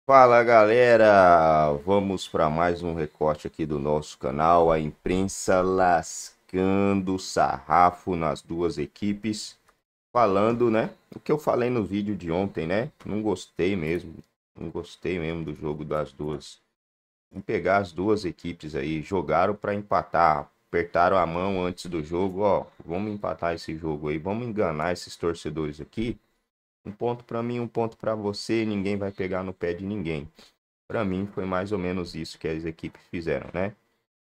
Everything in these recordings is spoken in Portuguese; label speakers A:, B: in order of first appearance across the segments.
A: Fala galera, vamos para mais um recorte aqui do nosso canal. A imprensa lascando o sarrafo nas duas equipes, falando, né? O que eu falei no vídeo de ontem, né? Não gostei mesmo do jogo das duas. Vamos pegar as duas equipes aí, jogaram para empatar, apertaram a mão antes do jogo, ó, vamos empatar esse jogo aí, vamos enganar esses torcedores aqui. Um ponto para mim, um ponto para você, ninguém vai pegar no pé de ninguém. Para mim foi mais ou menos isso que as equipes fizeram, né?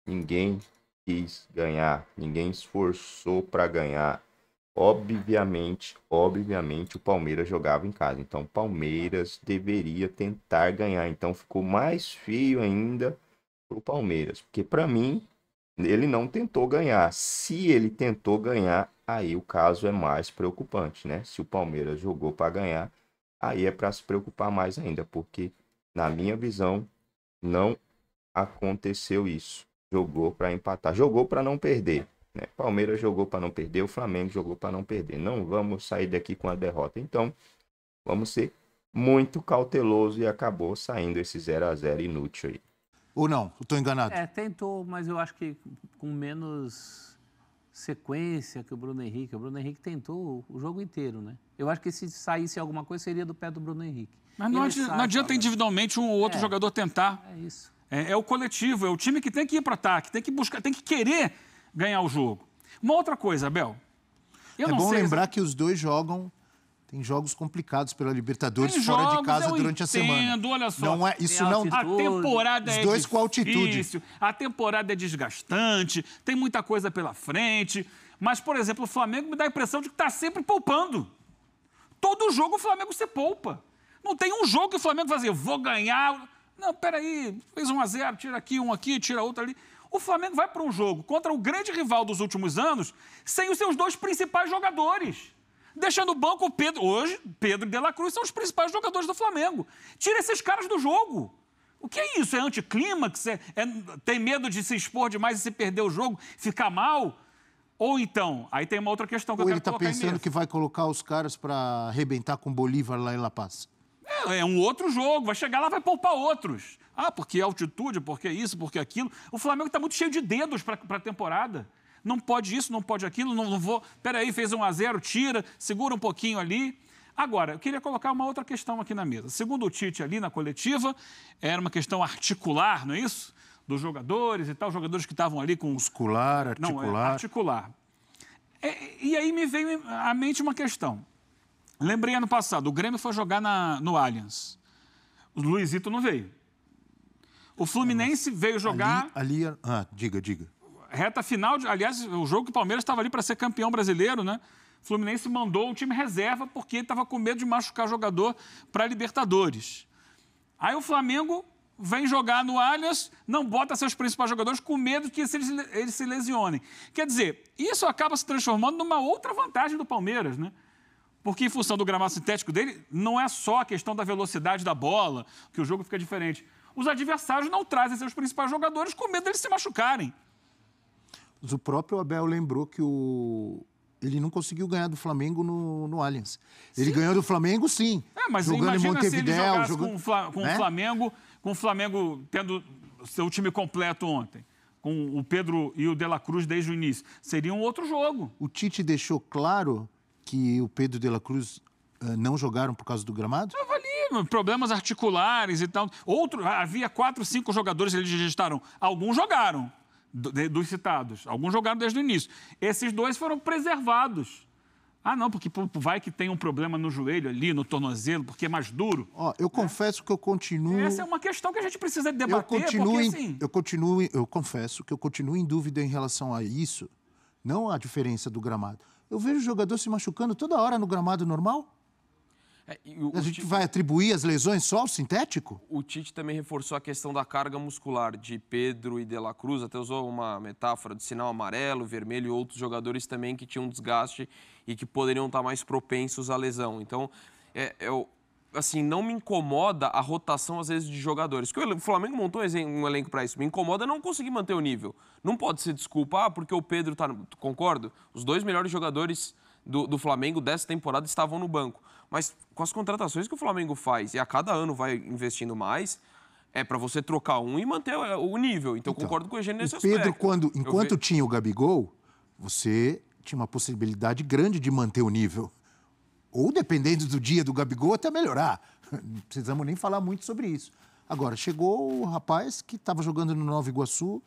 A: Ninguém quis ganhar, ninguém esforçou para ganhar. Obviamente, o Palmeiras jogava em casa. Então, o Palmeiras deveria tentar ganhar. Então, ficou mais feio ainda pro Palmeiras, porque para mim ele não tentou ganhar. Se ele tentou ganhar, aí o caso é mais preocupante, né? Se o Palmeiras jogou para ganhar, aí é para se preocupar mais ainda, porque na minha visão não aconteceu isso. Jogou para empatar, jogou para não perder, né? Palmeiras jogou para não perder, o Flamengo jogou para não perder. Não vamos sair daqui com a derrota. Então, vamos ser muito cauteloso e acabou saindo esse 0-0 inútil aí.
B: Ou não? Eu estou enganado?
C: Tentou, mas eu acho que com menos sequência que o Bruno Henrique. O Bruno Henrique tentou o jogo inteiro, né? Eu acho que se saísse alguma coisa, seria do pé do Bruno Henrique.
D: Mas não adianta individualmente um ou outro jogador tentar.
C: É isso.
D: É o coletivo, é o time que tem que ir para o ataque, tem que buscar, tem que querer ganhar o jogo. Uma outra coisa, Abel.
B: É bom lembrar que os dois jogam... Tem jogos complicados pela Libertadores fora de casa durante a semana.
D: Olha só.
B: Não é, isso não...
D: A temporada
B: os
D: é
B: dois
D: difícil,
B: com altitude.
D: a temporada é desgastante, tem muita coisa pela frente. Mas, por exemplo, o Flamengo me dá a impressão de que está sempre poupando. Todo jogo o Flamengo se poupa. Não tem um jogo que o Flamengo vai dizer, vou ganhar. Não, peraí, fez 1-0, tira aqui, um aqui, tira outro ali. O Flamengo vai para um jogo contra o grande rival dos últimos anos sem os seus dois principais jogadores. Deixando o banco o Pedro. Hoje, Pedro e De La Cruz são os principais jogadores do Flamengo. Tira esses caras do jogo. O que é isso? É anticlímax? Tem medo de se expor demais e se perder o jogo, ficar mal? Ou então, aí tem uma outra questão que eu quero colocar
B: ele está pensando que vai colocar os caras para arrebentar com o Bolívar lá em La Paz?
D: É um outro jogo. Vai chegar lá, vai poupar outros. Ah, porque altitude, porque isso, porque aquilo. O Flamengo está muito cheio de dedos para a temporada. Não pode isso, não pode aquilo, não vou... Peraí, fez 1-0, tira, segura um pouquinho ali. Agora, eu queria colocar uma outra questão aqui na mesa. Segundo o Tite ali na coletiva, era uma questão articular, não é isso? Dos jogadores e tal, jogadores que estavam ali com...
B: Muscular, articular.
D: Não, articular. E aí me veio à mente uma questão. Lembrei ano passado, o Grêmio foi jogar no Allianz. O Luizito não veio. O Fluminense veio jogar...
B: Diga.
D: Reta final, aliás, o jogo que o Palmeiras estava ali para ser campeão brasileiro, né? O Fluminense mandou um time reserva porque estava com medo de machucar jogador para Libertadores. Aí o Flamengo vem jogar no Allianz, não bota seus principais jogadores com medo que eles se lesionem. Quer dizer, isso acaba se transformando numa outra vantagem do Palmeiras, né? Porque em função do gramado sintético dele, não é só a questão da velocidade da bola, que o jogo fica diferente. Os adversários não trazem seus principais jogadores com medo deles se machucarem.
B: Mas o próprio Abel lembrou que ele não conseguiu ganhar do Flamengo no Allianz. Ele ganhou do Flamengo, sim.
D: Mas
B: jogando em Montevidéu,
D: se ele jogasse com o Flamengo tendo seu time completo ontem, com o Pedro e o De La Cruz desde o início. Seria um outro jogo.
B: O Tite deixou claro que o Pedro e o De La Cruz não jogaram por causa do gramado?
D: Estava ali, problemas articulares e tal. Havia 4, 5 jogadores, eles registraram. Alguns jogaram. Dos citados. Alguns jogaram desde o início. Esses dois foram preservados. Ah, não, porque vai que tem um problema no joelho ali, no tornozelo, porque é mais duro.
B: Eu confesso que eu continuo...
D: Essa é uma questão que a gente precisa debater,
B: Eu confesso que eu continuo em dúvida em relação a isso, não a diferença do gramado. Eu vejo o jogador se machucando toda hora no gramado normal. A gente vai atribuir as lesões só ao sintético?
E: O Tite também reforçou a questão da carga muscular de Pedro e De La Cruz, até usou uma metáfora de sinal amarelo, vermelho e outros jogadores também que tinham desgaste e que poderiam estar mais propensos à lesão. Então, assim, não me incomoda a rotação, às vezes, de jogadores. Porque o Flamengo montou um elenco para isso. Me incomoda não conseguir manter o nível. Não pode ser desculpa, porque o Pedro está... Concordo? Os dois melhores jogadores do Flamengo dessa temporada estavam no banco. Mas com as contratações que o Flamengo faz e a cada ano vai investindo mais, é para você trocar um e manter o nível. Então, concordo com o Eugênio nesse
B: Pedro,
E: aspecto.
B: enquanto tinha o Gabigol, você tinha uma possibilidade grande de manter o nível. Ou, dependendo do dia do Gabigol, até melhorar. Não precisamos nem falar muito sobre isso. Agora, chegou o rapaz que estava jogando no Nova Iguaçu,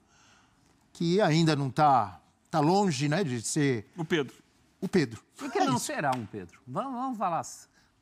B: que ainda não está longe, né, de ser...
D: O Pedro.
B: O Pedro.
C: Por que não será um Pedro? Vamos falar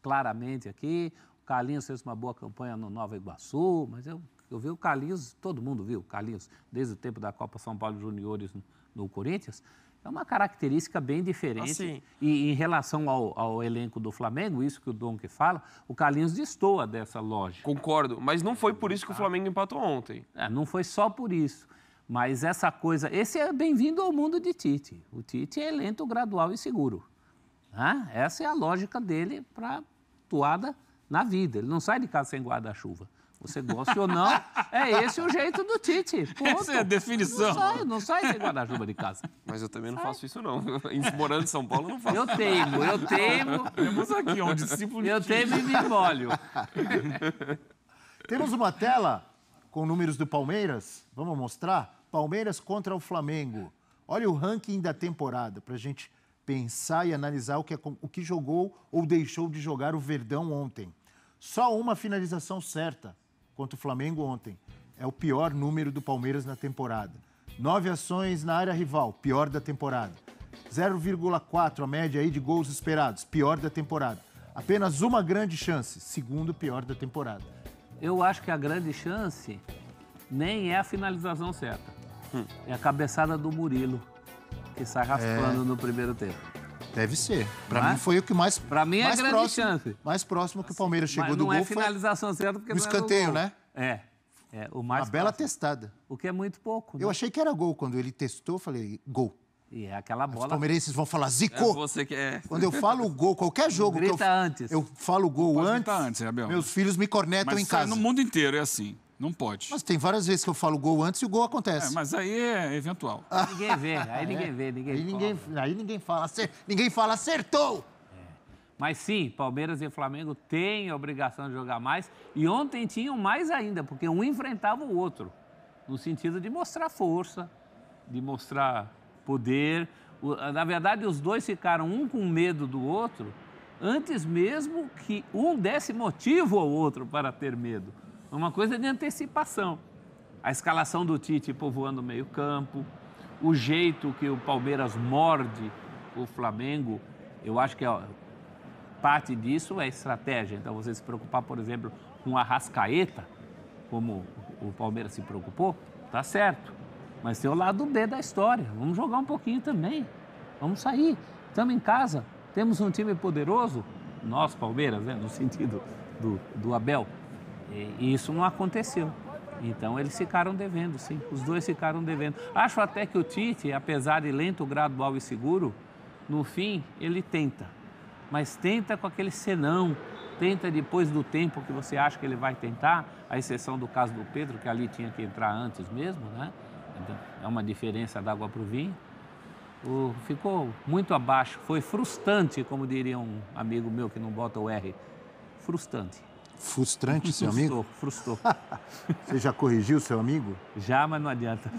C: claramente aqui. O Carlinhos fez uma boa campanha no Nova Iguaçu, mas eu vi o Carlinhos, todo mundo viu o Carlinhos, desde o tempo da Copa São Paulo Juniores no Corinthians. É uma característica bem diferente.
E: Assim.
C: E em relação ao elenco do Flamengo, isso que o Dom que fala, o Carlinhos destoa dessa lógica.
E: Concordo, mas não foi por isso que o Flamengo empatou ontem.
C: Não foi só por isso. Mas essa coisa... Esse é bem-vindo ao mundo de Tite. O Tite é lento, gradual e seguro. Essa é a lógica dele para atuada na vida. Ele não sai de casa sem guarda-chuva. Você gosta ou não, é esse o jeito do Tite. Ponto.
D: Essa é a definição.
C: Não sai sem guarda-chuva de casa.
E: Mas eu também não faço isso, não. Morando em São Paulo, eu não faço.
C: Eu teimo.
D: Temos aqui um discípulo de
C: Eu teimo e me molho.
B: Temos uma tela com números do Palmeiras. Vamos mostrar? Palmeiras contra o Flamengo. Olha o ranking da temporada, para a gente pensar e analisar o que jogou ou deixou de jogar o Verdão ontem. Só uma finalização certa contra o Flamengo ontem. É o pior número do Palmeiras na temporada. 9 ações na área rival, pior da temporada. 0,4 a média aí de gols esperados, pior da temporada. Apenas uma grande chance, segundo pior da temporada.
C: Eu acho que a grande chance nem é a finalização certa. É a cabeçada do Murilo, que sai raspando no primeiro tempo.
B: Deve ser. Para mim foi o que mais...
C: Para mim é a grande chance.
B: Mais próximo que o Palmeiras chegou
C: mas
B: do gol
C: não é finalização certa porque
B: no
C: não
B: escanteio,
C: é
B: né?
C: O mais
B: uma bela
C: próximo.
B: testada.
C: O que é muito pouco.
B: Eu achei que era gol. Quando ele testou, eu falei, gol.
C: E é aquela bola...
B: Os palmeirenses vão falar, zicou.
E: Você que é...
B: Quando eu falo gol, qualquer jogo
C: Grita
B: que eu,
C: antes.
B: eu falo gol
D: antes, Abel.
B: meus filhos me cornetam em casa.
D: No mundo inteiro é assim. Não pode.
B: Mas tem várias vezes que eu falo gol antes e o gol acontece.
D: Mas aí é eventual.
C: Ninguém vê,
B: Aí ninguém fala, acertou!
C: Mas sim, Palmeiras e Flamengo têm a obrigação de jogar mais. E ontem tinham mais ainda, porque um enfrentava o outro. No sentido de mostrar força, de mostrar poder. Na verdade, os dois ficaram um com medo do outro, antes mesmo que um desse motivo ao outro para ter medo. Uma coisa de antecipação. A escalação do Tite povoando o meio-campo, o jeito que o Palmeiras morde o Flamengo, eu acho que parte disso é estratégia. Então, você se preocupar, por exemplo, com o Arrascaeta, como o Palmeiras se preocupou, tá certo. Mas tem o lado B da história. Vamos jogar um pouquinho também. Vamos sair. Estamos em casa. Temos um time poderoso. Nós, Palmeiras, né? No sentido do Abel. E isso não aconteceu. Então, eles ficaram devendo, sim. Os dois ficaram devendo. Acho até que o Tite, apesar de lento, gradual e seguro, no fim, ele tenta. Mas tenta com aquele senão. Tenta depois do tempo que você acha que ele vai tentar, à exceção do caso do Pedro, que ali tinha que entrar antes mesmo, né? Então, é uma diferença d'água para o vinho. Ficou muito abaixo. Foi frustrante, como diria um amigo meu que não bota o R. Frustrante.
B: Frustrante, seu amigo?
C: Frustrou.
B: Você já corrigiu seu amigo?
C: Já, mas não adianta.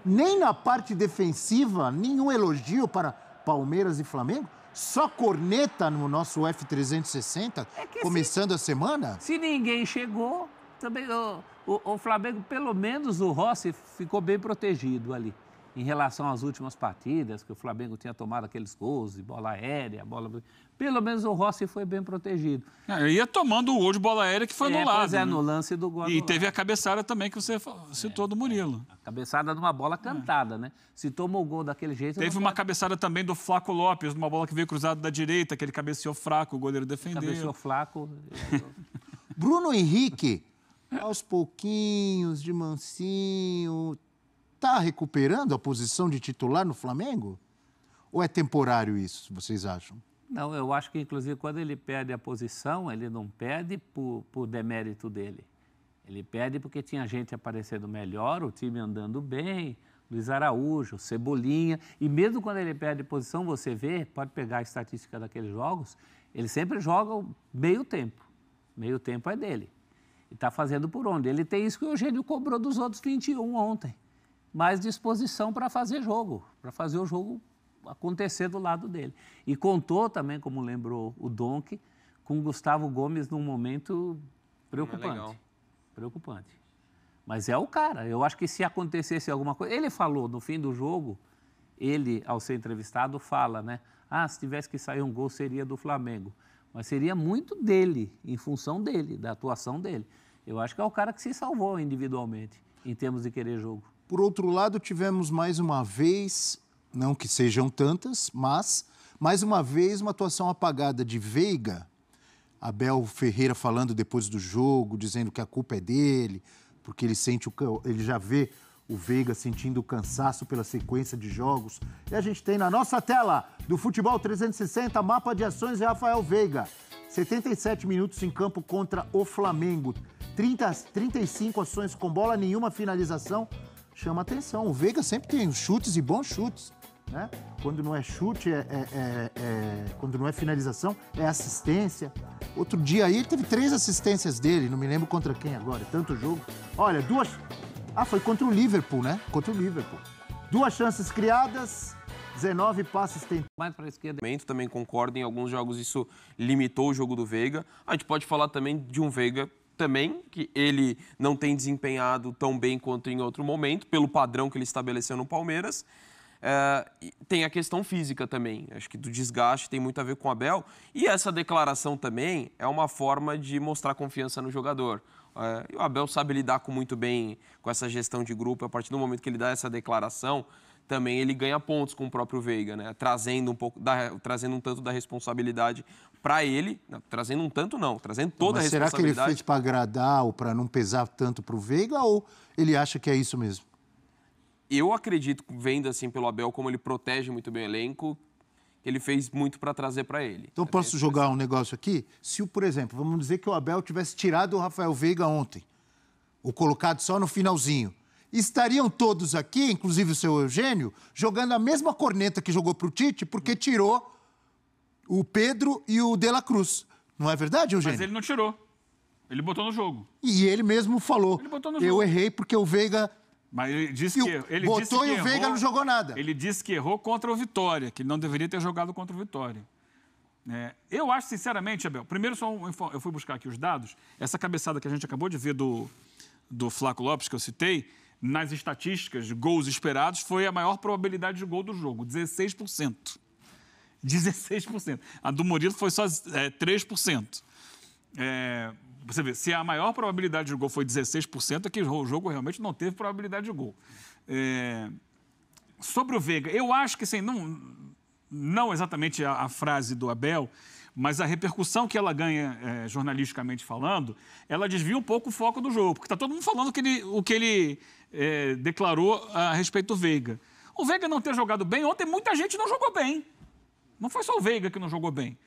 B: Nem na parte defensiva, nenhum elogio para Palmeiras e Flamengo? Só corneta no nosso F360, começando a semana?
C: Se ninguém chegou, também o Flamengo, pelo menos o Rossi, ficou bem protegido ali. Em relação às últimas partidas, que o Flamengo tinha tomado aqueles gols de bola aérea, pelo menos o Rossi foi bem protegido.
D: Ia tomando o gol de bola aérea que foi anulado.
C: Pois é, no lance do gol.
D: E teve a cabeçada também que você citou do Murilo.
C: A cabeçada de uma bola cantada, né? Se tomou o gol daquele jeito...
D: Teve uma cabeçada também do Flaco Lopes, numa bola que veio cruzada da direita, que ele cabeceou fraco, o goleiro defendeu.
C: Cabeceou fraco.
B: Bruno Henrique, aos pouquinhos, de mansinho... Está recuperando a posição de titular no Flamengo? Ou é temporário isso, vocês acham?
C: Não, eu acho que, inclusive, quando ele perde a posição, ele não perde por demérito dele. Ele perde porque tinha gente aparecendo melhor, o time andando bem, Luiz Araújo, Cebolinha. E mesmo quando ele perde posição, você vê, pode pegar a estatística daqueles jogos, Ele sempre joga o meio tempo. Meio tempo é dele. E está fazendo por onde? Ele tem isso que o Eugênio cobrou dos outros 21 ontem. Mais disposição para fazer jogo, para fazer o jogo acontecer do lado dele. E contou também, como lembrou o Donk, com o Gustavo Gomes num momento preocupante. Preocupante. Mas é o cara. Eu acho que se acontecesse alguma coisa... Ele falou, no fim do jogo, ele, ao ser entrevistado, fala, né? Ah, se tivesse que sair um gol, seria do Flamengo. Mas seria muito dele, em função dele, da atuação dele. Eu acho que é o cara que se salvou individualmente, em termos de querer jogo.
B: Por outro lado, tivemos mais uma vez, não que sejam tantas, mas mais uma vez uma atuação apagada de Veiga. Abel Ferreira falando depois do jogo, dizendo que a culpa é dele, porque ele já vê o Veiga sentindo o cansaço pela sequência de jogos. E a gente tem na nossa tela do Futebol 360, mapa de ações de Rafael Veiga. 77 minutos em campo contra o Flamengo. 35 ações com bola, nenhuma finalização. Chama atenção. O Veiga sempre tem chutes e bons chutes, né? Quando não é chute, quando não é finalização, é assistência. Outro dia aí ele teve 3 assistências dele, não me lembro contra quem agora, tanto jogo. Olha, 2... Ah, foi contra o Liverpool, né? Contra o Liverpool. 2 chances criadas, 19 passes tentados.
C: Mais para a esquerda.
E: Também concordo, em alguns jogos isso limitou o jogo do Veiga. A gente pode falar também de um Veiga também, que ele não tem desempenhado tão bem quanto em outro momento, pelo padrão que ele estabeleceu no Palmeiras. Tem a questão física também, acho que do desgaste tem muito a ver com o Abel. E essa declaração também é uma forma de mostrar confiança no jogador. E o Abel sabe lidar muito bem com essa gestão de grupo. A partir do momento que ele dá essa declaração, também ele ganha pontos com o próprio Veiga, né? Trazendo um tanto da responsabilidade para ele. Não, trazendo um tanto não, trazendo toda a responsabilidade.
B: Será que ele fez para agradar ou para não pesar tanto para o Veiga, ou ele acha que é isso mesmo?
E: Eu acredito, vendo assim pelo Abel, como ele protege muito bem o elenco, ele fez muito para trazer para ele.
B: Então posso jogar um negócio aqui? Se, por exemplo, vamos dizer que o Abel tivesse tirado o Rafael Veiga ontem, ou colocado só no finalzinho, estariam todos aqui, inclusive o seu Eugênio, jogando a mesma corneta que jogou para o Tite, porque tirou o Pedro e o De La Cruz. Não é verdade, Eugênio?
D: Mas ele não tirou. Ele botou no jogo.
B: E ele mesmo falou,
D: Ele botou no jogo.
B: eu errei porque o Veiga...
D: Mas ele disse que ele
B: botou
D: disse que
B: e o Veiga não jogou nada.
D: Ele disse que errou contra o Vitória, que ele não deveria ter jogado contra o Vitória. Eu acho, sinceramente, Abel, primeiro eu fui buscar aqui os dados, essa cabeçada que a gente acabou de ver do Flaco Lopes, que eu citei, nas estatísticas de gols esperados, foi a maior probabilidade de gol do jogo, 16%. 16%. A do Murilo foi só 3%. Você vê, se a maior probabilidade de gol foi 16%, é que o jogo realmente não teve probabilidade de gol. Sobre o Veiga, eu acho que, assim, não exatamente a frase do Abel, mas a repercussão que ela ganha, jornalisticamente falando, ela desvia um pouco o foco do jogo, porque está todo mundo falando o que ele declarou a respeito do Veiga. O Veiga não ter jogado bem, ontem muita gente não jogou bem. Não foi só o Veiga que não jogou bem.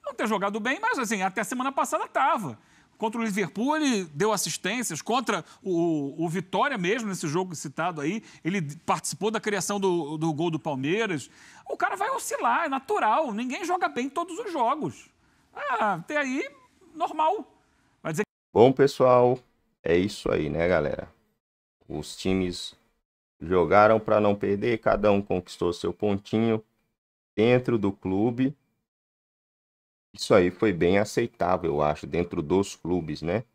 D: Não ter jogado bem, mas assim, até a semana passada estava. Contra o Liverpool, ele deu assistências. Contra o Vitória mesmo, nesse jogo citado aí, ele participou da criação do gol do Palmeiras. O cara vai oscilar, é natural. Ninguém joga bem todos os jogos. Até aí, normal. Vai dizer...
A: Bom, pessoal, é isso aí, né, galera? Os times jogaram para não perder, cada um conquistou seu pontinho dentro do clube. Isso aí foi bem aceitável, eu acho, dentro dos clubes, né?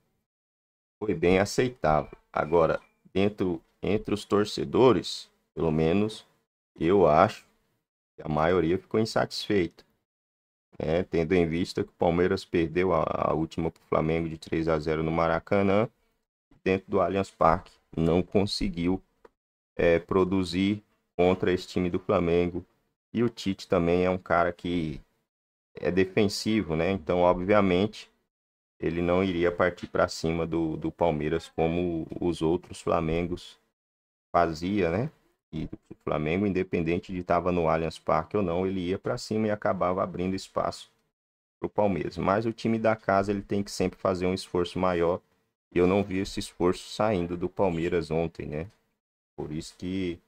A: Foi bem aceitável. Agora, entre os torcedores, pelo menos, eu acho que a maioria ficou insatisfeita. Né? Tendo em vista que o Palmeiras perdeu a última para o Flamengo de 3-0 no Maracanã, dentro do Allianz Parque, não conseguiu produzir contra esse time do Flamengo. E o Tite também é um cara que é defensivo, né? Então, obviamente, ele não iria partir para cima do Palmeiras como os outros Flamengos fazia, né? E o Flamengo, independente de estar no Allianz Parque ou não, ele ia para cima e acabava abrindo espaço para o Palmeiras. Mas o time da casa, ele tem que sempre fazer um esforço maior. E eu não vi esse esforço saindo do Palmeiras ontem, né? Por isso que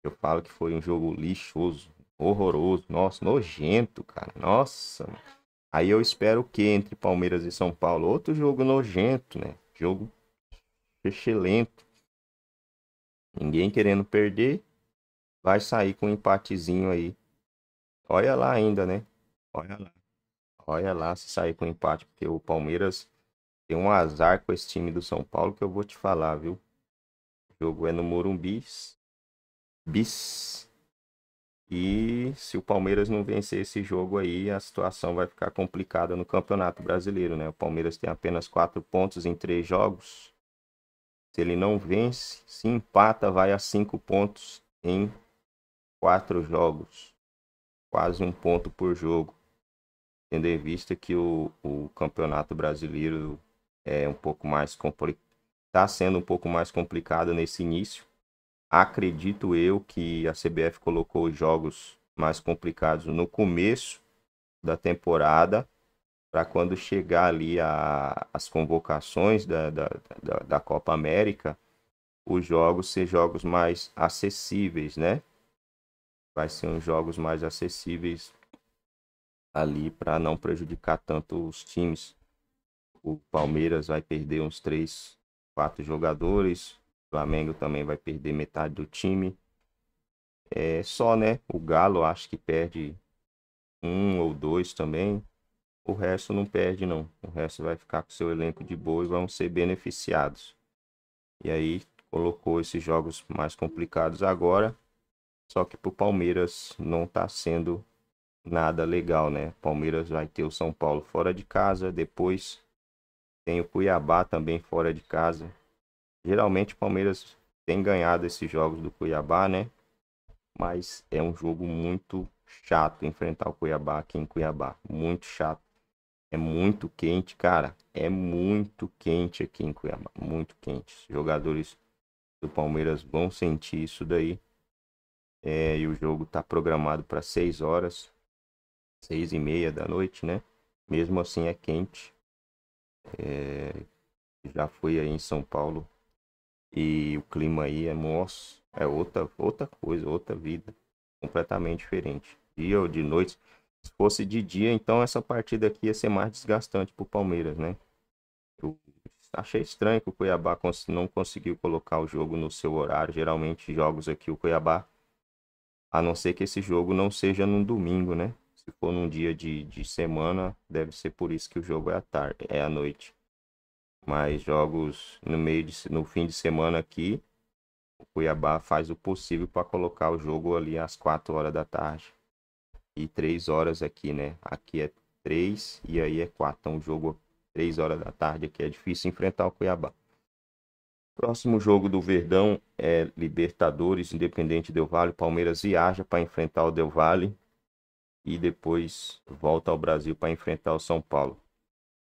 A: eu falo que foi um jogo lixoso, horroroso, nossa, nojento, cara, nossa. Aí eu espero que entre Palmeiras e São Paulo, outro jogo nojento, né? Jogo excelente. Ninguém querendo perder, vai sair com um empatezinho aí. Olha lá ainda, né? Olha lá. Olha lá se sair com empate, porque o Palmeiras tem um azar com esse time do São Paulo que eu vou te falar, viu? O jogo é no Morumbi. E se o Palmeiras não vencer esse jogo aí, a situação vai ficar complicada no Campeonato Brasileiro, né? O Palmeiras tem apenas 4 pontos em 3 jogos. Se ele não vence, se empata, vai a 5 pontos em 4 jogos. Quase 1 ponto por jogo. Tendo em vista que o Campeonato Brasileiro é um pouco mais complicado. Está sendo um pouco mais complicado nesse início. Acredito eu que a CBF colocou os jogos mais complicados no começo da temporada, para quando chegar ali as convocações da Copa América, os jogos ser jogos mais acessíveis, né? Vai ser uns jogos mais acessíveis ali para não prejudicar tanto os times. O Palmeiras vai perder uns 3, 4 jogadores. O Flamengo também vai perder metade do time. É só, né? O Galo acho que perde 1 ou 2 também. O resto não perde, não. O resto vai ficar com seu elenco de boa e vão ser beneficiados. E aí colocou esses jogos mais complicados agora. Só que pro Palmeiras não tá sendo nada legal, né? Palmeiras vai ter o São Paulo fora de casa. Depois tem o Cuiabá também fora de casa. Geralmente o Palmeiras tem ganhado esses jogos do Cuiabá, né? Mas é um jogo muito chato enfrentar o Cuiabá aqui em Cuiabá. Muito chato. É muito quente, cara. É muito quente aqui em Cuiabá. Muito quente. Os jogadores do Palmeiras vão sentir isso daí. E o jogo tá programado para 6 horas. 6h30 da noite, né? Mesmo assim é quente. Já fui aí em São Paulo. E o clima aí é, nossa, é outra coisa, outra vida. Completamente diferente. Dia ou de noite. Se fosse de dia, então essa partida aqui ia ser mais desgastante pro Palmeiras, né? Eu achei estranho que o Cuiabá não conseguiu colocar o jogo no seu horário. Geralmente jogos aqui o Cuiabá, a não ser que esse jogo não seja num domingo, né? Se for num dia de semana, deve ser por isso que o jogo é à tarde, é à noite. Mas jogos no fim de semana aqui, o Cuiabá faz o possível para colocar o jogo ali às 4 horas da tarde. E 3 horas aqui, né? Aqui é 3 e aí é 4. Então o jogo 3 horas da tarde aqui é difícil enfrentar o Cuiabá. Próximo jogo do Verdão é Libertadores, Independente Del Valle. Palmeiras viaja para enfrentar o Del Valle e depois volta ao Brasil para enfrentar o São Paulo.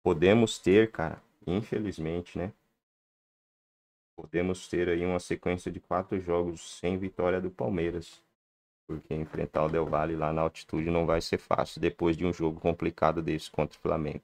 A: Podemos ter, cara, infelizmente, né? Podemos ter aí uma sequência de 4 jogos sem vitória do Palmeiras. Porque enfrentar o Del Valle lá na altitude não vai ser fácil depois de um jogo complicado desse contra o Flamengo.